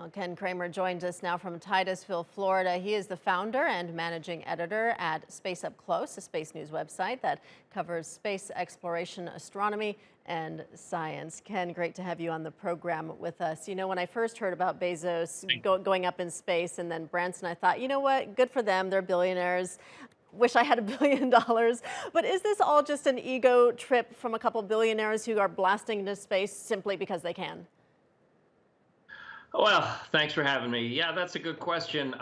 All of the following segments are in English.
Well, Ken Kremer joins us now from Titusville, Florida. He is the founder and managing editor at Space UpClose, a space news website that covers space exploration, astronomy, and science. Ken, great to have you on the program with us. You know, when I first heard about Bezos going up in space and then Branson, I thought, you know what, good for them, they're billionaires. Wish I had $1 billion. But is this all just an ego trip from a couple billionaires who are blasting into space simply because they can? Well, thanks for having me. Yeah, that's a good question.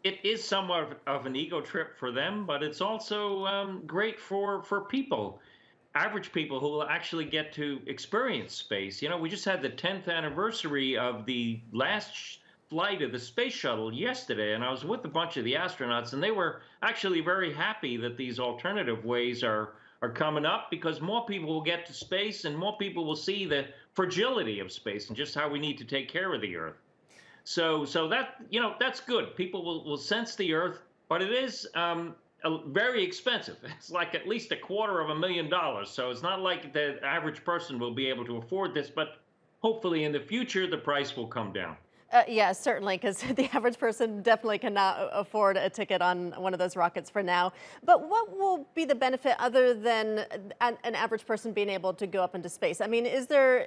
It is somewhat of an ego trip for them, but it's also great for people, average people who will actually get to experience space. You know, we just had the 10th anniversary of the last flight of the space shuttle yesterday, and I was with a bunch of the astronauts, and they were actually very happy that these alternative ways are coming up because more people will get to space and more people will see the fragility of space and just how we need to take care of the Earth. So that that's good. People will sense the Earth, but it is very expensive. It's like at least $250,000. So it's not like the average person will be able to afford this, but hopefully in the future the price will come down. Yeah, certainly, because the average person definitely cannot afford a ticket on one of those rockets for now. But what will be the benefit other than an average person being able to go up into space? I mean, is there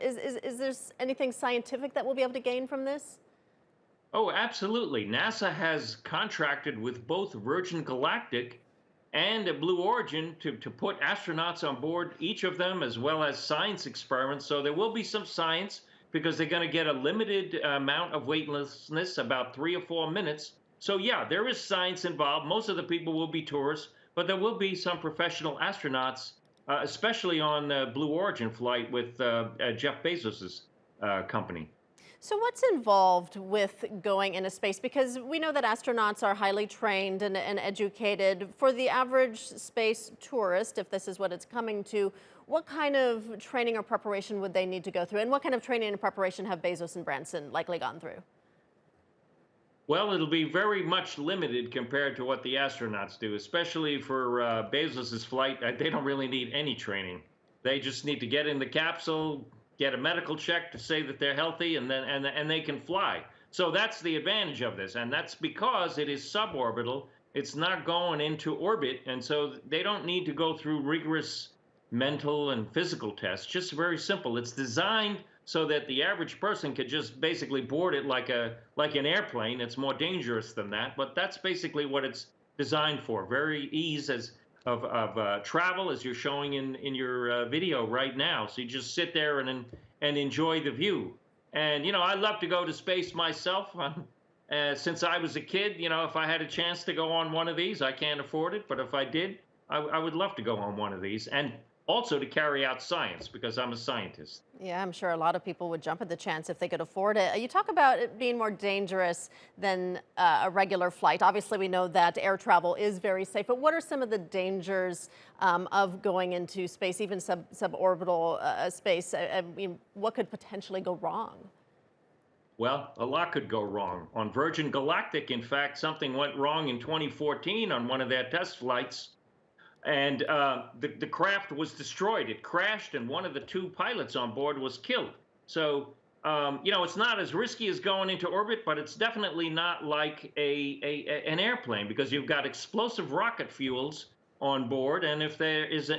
anything scientific that we'll be able to gain from this? Oh, absolutely. NASA has contracted with both Virgin Galactic and a Blue Origin to put astronauts on board each of them, as well as science experiments. So there will be some science because they're going to get a limited amount of weightlessness, about 3 or 4 minutes. So yeah, there is science involved. Most of the people will be tourists, but there will be some professional astronauts, especially on the Blue Origin flight with Jeff Bezos's company. So what's involved with going into space? Because we know that astronauts are highly trained and educated. For the average space tourist, if this is what it's coming to, what kind of training or preparation would they need to go through? And what kind of training and preparation have Bezos and Branson likely gone through? Well, it'll be very much limited compared to what the astronauts do, especially for Bezos's flight. They don't really need any training. They just need to get in the capsule, get a medical check to say that they're healthy, and then and they can fly. So that's the advantage of this, and that's because it is suborbital. It's not going into orbit, and so they don't need to go through rigorous mental and physical tests. Just very simple. It's designed so that the average person could just basically board it like an airplane. It's more dangerous than that, but that's basically what it's designed for. Very ease of travel, as you're showing in your video right now. So you just sit there and enjoy the view. And you know, I love to go to space myself. Since I was a kid, you know, if I had a chance to go on one of these, I can't afford it, but if I did, I would love to go on one of these. And also to carry out science because I'm a scientist. Yeah, I'm sure a lot of people would jump at the chance if they could afford it. You talk about it being more dangerous than a regular flight. Obviously, we know that air travel is very safe, but what are some of the dangers of going into space, even suborbital space? I mean, what could potentially go wrong? Well, a lot could go wrong. On Virgin Galactic, in fact, something went wrong in 2014 on one of their test flights, and the craft was destroyed. It crashed, and one of the two pilots on board was killed. So, you know, it's not as risky as going into orbit, but it's definitely not like an airplane because you've got explosive rocket fuels on board, and if there's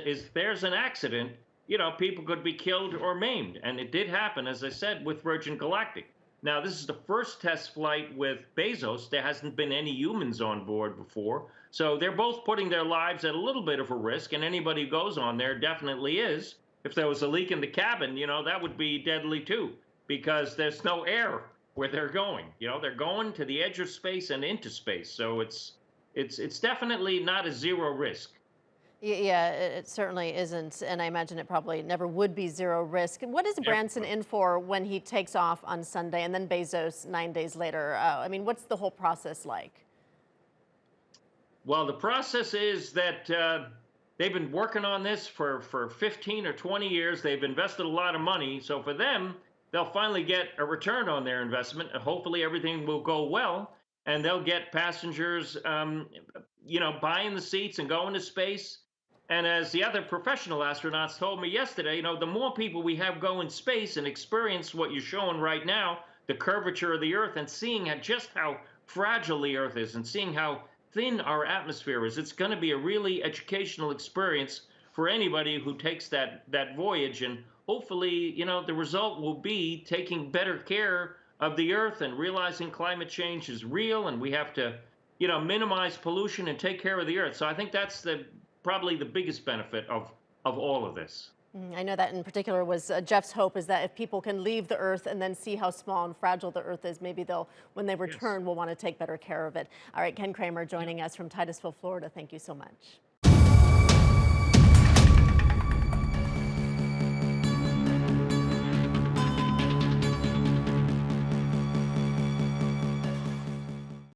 an accident, you know, people could be killed or maimed, and it did happen, as I said, with Virgin Galactic. Now, this is the first test flight with Bezos. There hasn't been any humans on board before. So they're both putting their lives at a little bit of a risk, and anybody who goes on there definitely is. If there was a leak in the cabin, you know, that would be deadly too, because there's no air where they're going. You know, they're going to the edge of space and into space. So it's definitely not a zero risk. Yeah, it certainly isn't, and I imagine it probably never would be zero risk. What is Branson in for when he takes off on Sunday and then Bezos 9 days later? I mean, what's the whole process like? Well, the process is that they've been working on this for 15 or 20 years. They've invested a lot of money. So for them, they'll finally get a return on their investment. And hopefully everything will go well. And they'll get passengers, you know, buying the seats and going to space. And as the other professional astronauts told me yesterday, you know, the more people we have go in space and experience what you're showing right now, the curvature of the Earth and seeing just how fragile the Earth is and seeing how thin our atmosphere is. It's going to be a really educational experience for anybody who takes that voyage. And hopefully, the result will be taking better care of the Earth and realizing climate change is real and we have to, minimize pollution and take care of the Earth. So I think that's probably the biggest benefit of all of this. I know that in particular was Jeff's hope, is that if people can leave the Earth and then see how small and fragile the Earth is, maybe they'll, when they return, will want to take better care of it. All right, Ken Kremer joining us from Titusville, Florida. Thank you so much.